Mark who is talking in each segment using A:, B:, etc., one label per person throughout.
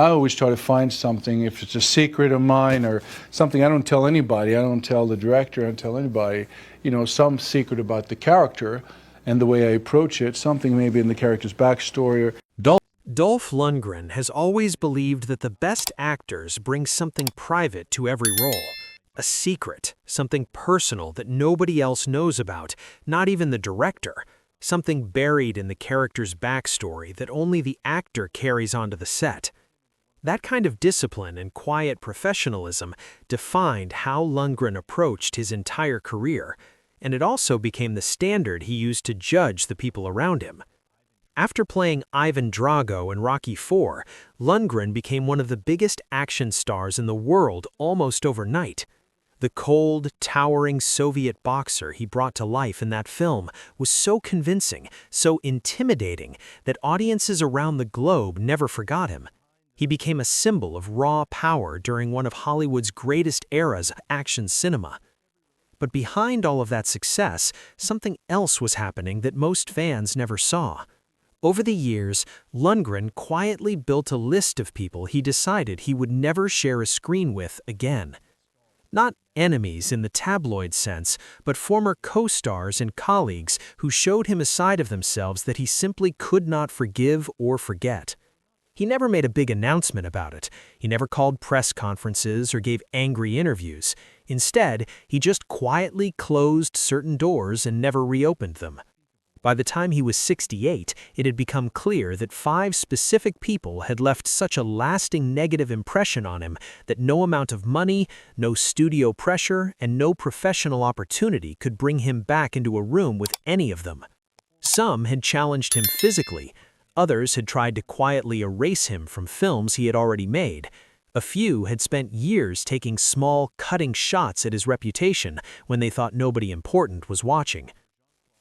A: I always try to find something, if it's a secret of mine or something I don't tell anybody, I don't tell the director, I don't tell anybody, some secret about the character and the way I approach it, something maybe in the character's backstory.
B: Dolph Lundgren has always believed that the best actors bring something private to every role. A secret, something personal that nobody else knows about, not even the director. Something buried in the character's backstory that only the actor carries onto the set. That kind of discipline and quiet professionalism defined how Lundgren approached his entire career, and it also became the standard he used to judge the people around him. After playing Ivan Drago in Rocky IV, Lundgren became one of the biggest action stars in the world almost overnight. The cold, towering Soviet boxer he brought to life in that film was so convincing, so intimidating, that audiences around the globe never forgot him. He became a symbol of raw power during one of Hollywood's greatest eras of action cinema. But behind all of that success, something else was happening that most fans never saw. Over the years, Lundgren quietly built a list of people he decided he would never share a screen with again. Not enemies in the tabloid sense, but former co-stars and colleagues who showed him a side of themselves that he simply could not forgive or forget. He never made a big announcement about it. He never called press conferences or gave angry interviews. Instead, he just quietly closed certain doors and never reopened them. By the time he was 68, it had become clear that 5 specific people had left such a lasting negative impression on him that no amount of money, no studio pressure, and no professional opportunity could bring him back into a room with any of them. Some had challenged him physically. Others had tried to quietly erase him from films he had already made. A few had spent years taking small, cutting shots at his reputation when they thought nobody important was watching.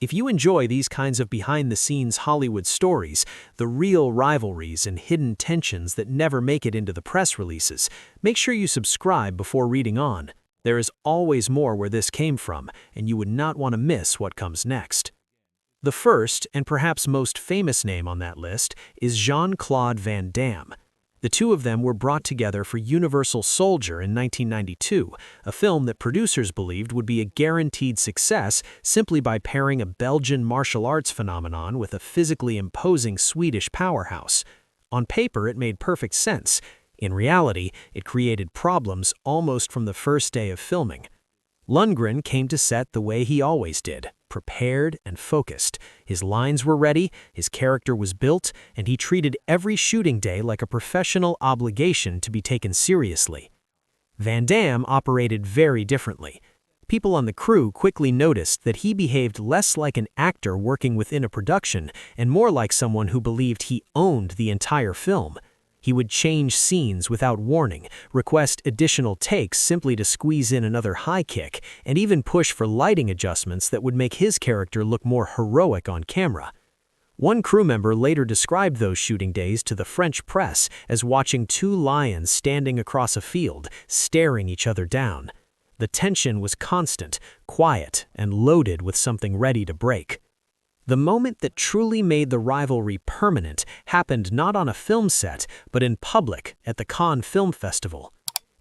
B: If you enjoy these kinds of behind-the-scenes Hollywood stories, the real rivalries and hidden tensions that never make it into the press releases, make sure you subscribe before reading on. There is always more where this came from, and you would not want to miss what comes next. The first, and perhaps most famous name on that list, is Jean-Claude Van Damme. The two of them were brought together for Universal Soldier in 1992, a film that producers believed would be a guaranteed success simply by pairing a Belgian martial arts phenomenon with a physically imposing Swedish powerhouse. On paper, it made perfect sense. In reality, it created problems almost from the first day of filming. Lundgren came to set the way he always did, prepared and focused. His lines were ready, his character was built, and he treated every shooting day like a professional obligation to be taken seriously. Van Damme operated very differently. People on the crew quickly noticed that he behaved less like an actor working within a production and more like someone who believed he owned the entire film. He would change scenes without warning, request additional takes simply to squeeze in another high kick, and even push for lighting adjustments that would make his character look more heroic on camera. One crew member later described those shooting days to the French press as watching 2 lions standing across a field, staring each other down. The tension was constant, quiet, and loaded with something ready to break. The moment that truly made the rivalry permanent happened not on a film set, but in public at the Cannes Film Festival.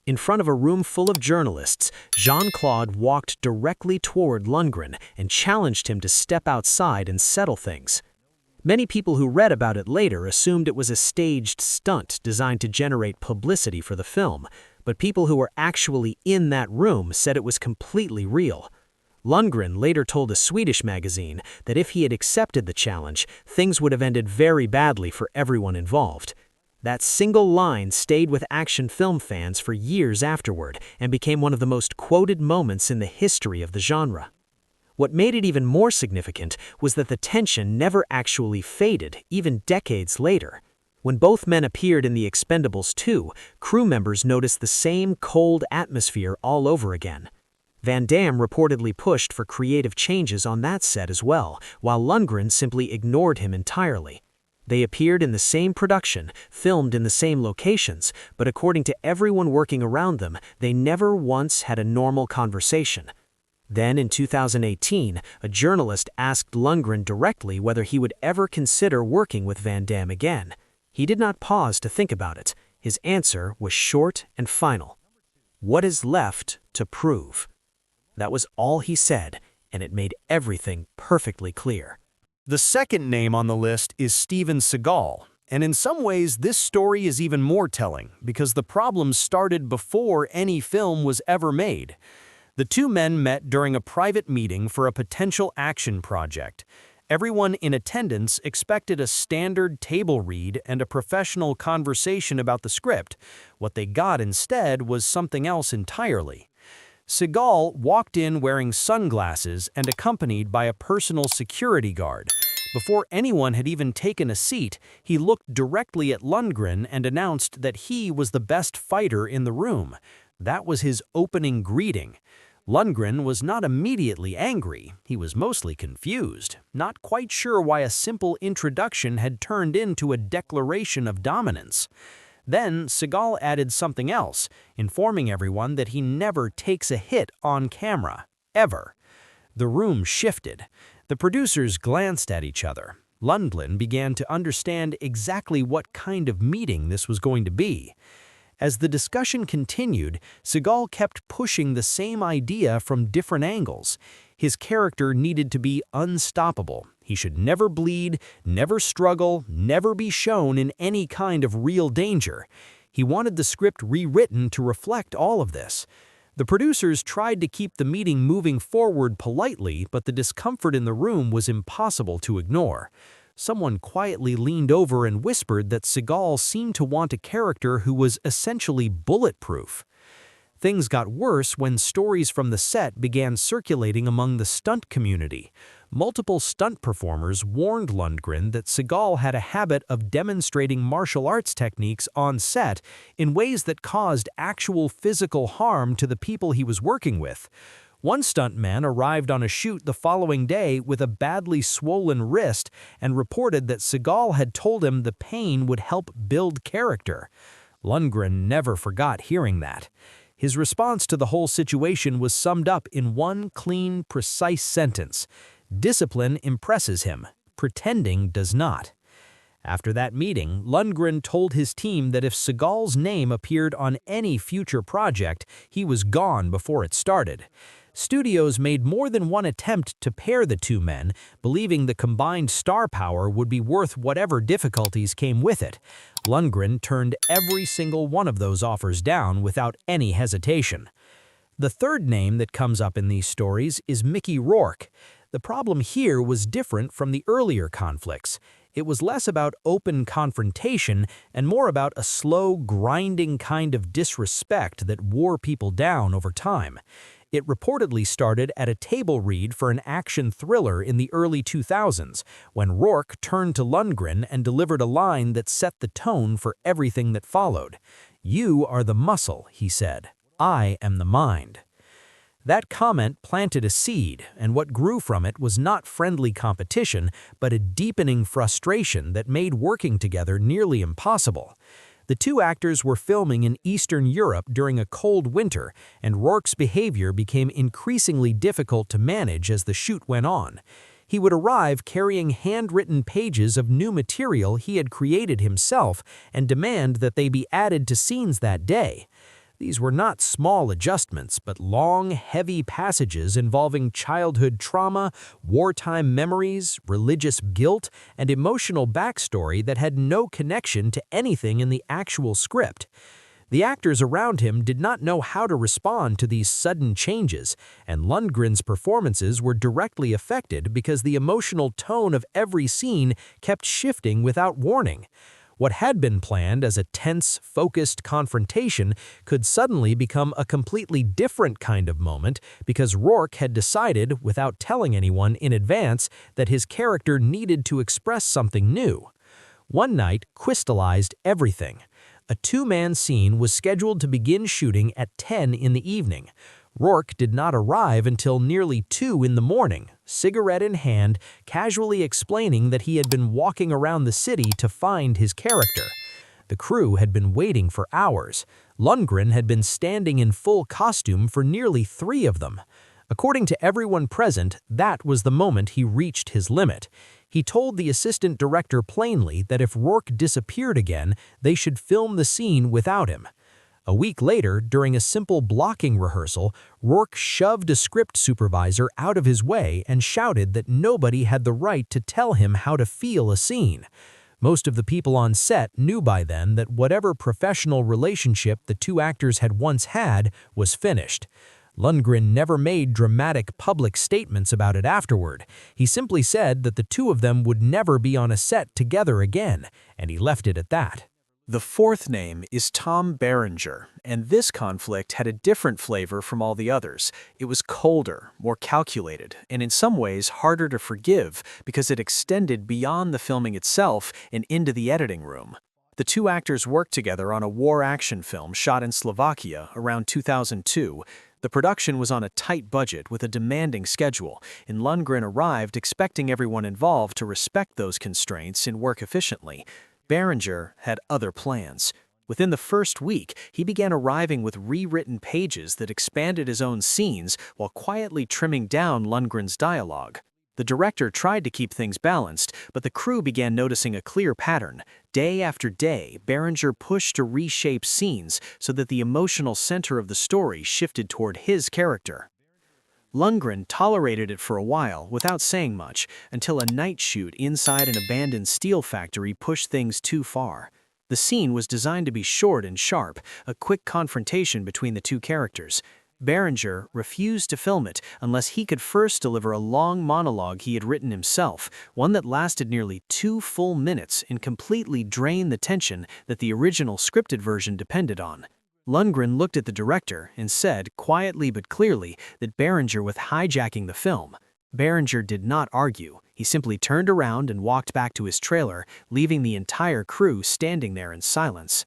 B: In front of a room full of journalists, Jean-Claude walked directly toward Lundgren and challenged him to step outside and settle things. Many people who read about it later assumed it was a staged stunt designed to generate publicity for the film, but people who were actually in that room said it was completely real. Lundgren later told a Swedish magazine that if he had accepted the challenge, things would have ended very badly for everyone involved. That single line stayed with action film fans for years afterward and became one of the most quoted moments in the history of the genre. What made it even more significant was that the tension never actually faded, even decades later. When both men appeared in The Expendables 2, crew members noticed the same cold atmosphere all over again. Van Damme reportedly pushed for creative changes on that set as well, while Lundgren simply ignored him entirely. They appeared in the same production, filmed in the same locations, but according to everyone working around them, they never once had a normal conversation. Then in 2018, a journalist asked Lundgren directly whether he would ever consider working with Van Damme again. He did not pause to think about it. His answer was short and final. "What is left to prove?" That was all he said, and it made everything perfectly clear.
C: The second name on the list is Steven Seagal, and in some ways this story is even more telling because the problem started before any film was ever made. The two men met during a private meeting for a potential action project. Everyone in attendance expected a standard table read and a professional conversation about the script. What they got instead was something else entirely. Seagal walked in wearing sunglasses and accompanied by a personal security guard. Before anyone had even taken a seat, he looked directly at Lundgren and announced that he was the best fighter in the room. That was his opening greeting. Lundgren was not immediately angry. He was mostly confused, not quite sure why a simple introduction had turned into a declaration of dominance. Then Seagal added something else, informing everyone that he never takes a hit on camera, ever. The room shifted. The producers glanced at each other. Lundgren began to understand exactly what kind of meeting this was going to be. As the discussion continued, Seagal kept pushing the same idea from different angles. His character needed to be unstoppable. He should never bleed, never struggle, never be shown in any kind of real danger. He wanted the script rewritten to reflect all of this. The producers tried to keep the meeting moving forward politely, but the discomfort in the room was impossible to ignore. Someone quietly leaned over and whispered that Seagal seemed to want a character who was essentially bulletproof. Things got worse when stories from the set began circulating among the stunt community. Multiple stunt performers warned Lundgren that Seagal had a habit of demonstrating martial arts techniques on set in ways that caused actual physical harm to the people he was working with. One stuntman arrived on a shoot the following day with a badly swollen wrist and reported that Seagal had told him the pain would help build character. Lundgren never forgot hearing that. His response to the whole situation was summed up in one clean, precise sentence: "Discipline impresses him. Pretending does not." After that meeting, Lundgren told his team that if Seagal's name appeared on any future project, he was gone before it started. Studios made more than one attempt to pair the two men, believing the combined star power would be worth whatever difficulties came with it. Lundgren turned every single one of those offers down without any hesitation. The third name that comes up in these stories is Mickey Rourke. The problem here was different from the earlier conflicts. It was less about open confrontation and more about a slow, grinding kind of disrespect that wore people down over time. It reportedly started at a table read for an action thriller in the early 2000s, when Rourke turned to Lundgren and delivered a line that set the tone for everything that followed. "You are the muscle," he said. "I am the mind." That comment planted a seed, and what grew from it was not friendly competition, but a deepening frustration that made working together nearly impossible. The two actors were filming in Eastern Europe during a cold winter, and Rourke's behavior became increasingly difficult to manage as the shoot went on. He would arrive carrying handwritten pages of new material he had created himself and demand that they be added to scenes that day. These were not small adjustments, but long, heavy passages involving childhood trauma, wartime memories, religious guilt, and emotional backstory that had no connection to anything in the actual script. The actors around him did not know how to respond to these sudden changes, and Lundgren's performances were directly affected because the emotional tone of every scene kept shifting without warning. What had been planned as a tense, focused confrontation could suddenly become a completely different kind of moment because Rourke had decided, without telling anyone in advance, that his character needed to express something new. One night crystallized everything. A two-man scene was scheduled to begin shooting at 10 in the evening. Rourke did not arrive until nearly 2 in the morning, cigarette in hand, casually explaining that he had been walking around the city to find his character. The crew had been waiting for hours. Lundgren had been standing in full costume for nearly 3 of them. According to everyone present, that was the moment he reached his limit. He told the assistant director plainly that if Rourke disappeared again, they should film the scene without him. A week later, during a simple blocking rehearsal, Rourke shoved a script supervisor out of his way and shouted that nobody had the right to tell him how to feel a scene. Most of the people on set knew by then that whatever professional relationship the two actors had once had was finished. Lundgren never made dramatic public statements about it afterward. He simply said that the two of them would never be on a set together again, and he left it at that.
D: The fourth name is Tom Berenger, and this conflict had a different flavor from all the others. It was colder, more calculated, and in some ways harder to forgive because it extended beyond the filming itself and into the editing room. The two actors worked together on a war action film shot in Slovakia around 2002. The production was on a tight budget with a demanding schedule, and Lundgren arrived expecting everyone involved to respect those constraints and work efficiently. Berenger had other plans. Within the first week, he began arriving with rewritten pages that expanded his own scenes while quietly trimming down Lundgren's dialogue. The director tried to keep things balanced, but the crew began noticing a clear pattern. Day after day, Berenger pushed to reshape scenes so that the emotional center of the story shifted toward his character. Lundgren tolerated it for a while without saying much until a night shoot inside an abandoned steel factory pushed things too far. The scene was designed to be short and sharp, a quick confrontation between the two characters. Berenger refused to film it unless he could first deliver a long monologue he had written himself, one that lasted nearly 2 full minutes and completely drained the tension that the original scripted version depended on. Lundgren looked at the director and said, quietly but clearly, that Berenger was hijacking the film. Berenger did not argue. He simply turned around and walked back to his trailer, leaving the entire crew standing there in silence.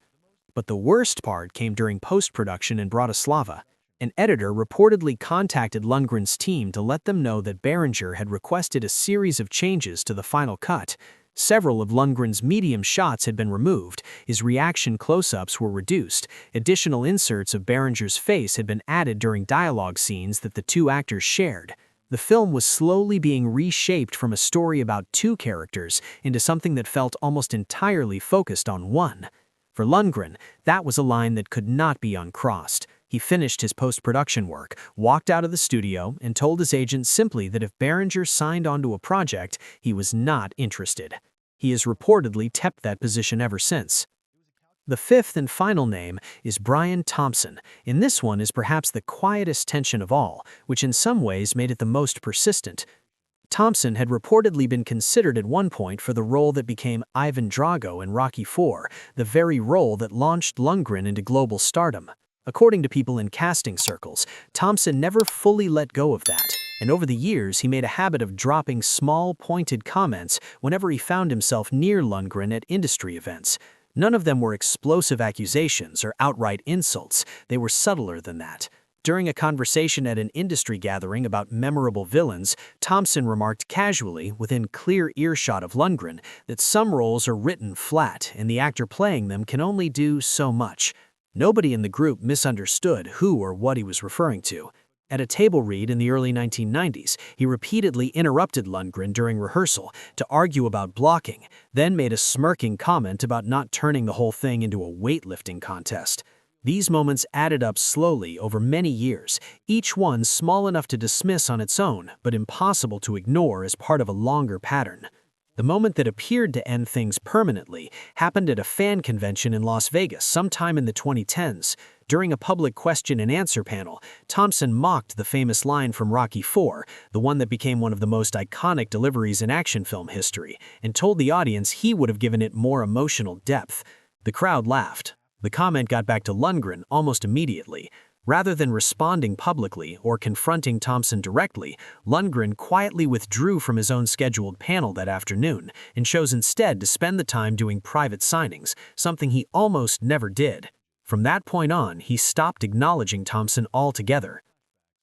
D: But the worst part came during post-production in Bratislava. An editor reportedly contacted Lundgren's team to let them know that Berenger had requested a series of changes to the final cut. Several of Lundgren's medium shots had been removed, his reaction close-ups were reduced, additional inserts of Berenger's face had been added during dialogue scenes that the two actors shared. The film was slowly being reshaped from a story about two characters into something that felt almost entirely focused on one. For Lundgren, that was a line that could not be uncrossed. He finished his post-production work, walked out of the studio, and told his agent simply that if Berenger signed onto a project, he was not interested. He has reportedly kept that position ever since. The fifth and final name is Brian Thompson, and this one is perhaps the quietest tension of all, which in some ways made it the most persistent. Thompson had reportedly been considered at one point for the role that became Ivan Drago in Rocky IV, the very role that launched Lundgren into global stardom. According to people in casting circles, Thompson never fully let go of that, and over the years he made a habit of dropping small, pointed comments whenever he found himself near Lundgren at industry events. None of them were explosive accusations or outright insults, they were subtler than that. During a conversation at an industry gathering about memorable villains, Thompson remarked casually, within clear earshot of Lundgren, that some roles are written flat and the actor playing them can only do so much. Nobody in the group misunderstood who or what he was referring to. At a table read in the early 1990s, he repeatedly interrupted Lundgren during rehearsal to argue about blocking, then made a smirking comment about not turning the whole thing into a weightlifting contest. These moments added up slowly over many years, each one small enough to dismiss on its own, but impossible to ignore as part of a longer pattern. The moment that appeared to end things permanently happened at a fan convention in Las Vegas sometime in the 2010s. During a public question-and-answer panel, Thompson mocked the famous line from Rocky IV, the one that became one of the most iconic deliveries in action film history, and told the audience he would have given it more emotional depth. The crowd laughed. The comment got back to Lundgren almost immediately. Rather than responding publicly or confronting Thompson directly, Lundgren quietly withdrew from his own scheduled panel that afternoon and chose instead to spend the time doing private signings, something he almost never did. From that point on, he stopped acknowledging Thompson altogether.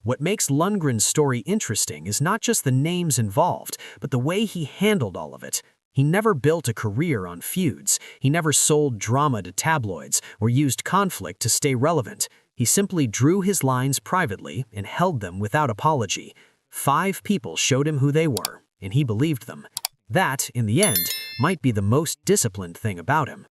D: What makes Lundgren's story interesting is not just the names involved, but the way he handled all of it. He never built a career on feuds. He never sold drama to tabloids or used conflict to stay relevant. He simply drew his lines privately and held them without apology. 5 people showed him who they were, and he believed them.
B: That, in the end, might be the most disciplined thing about him.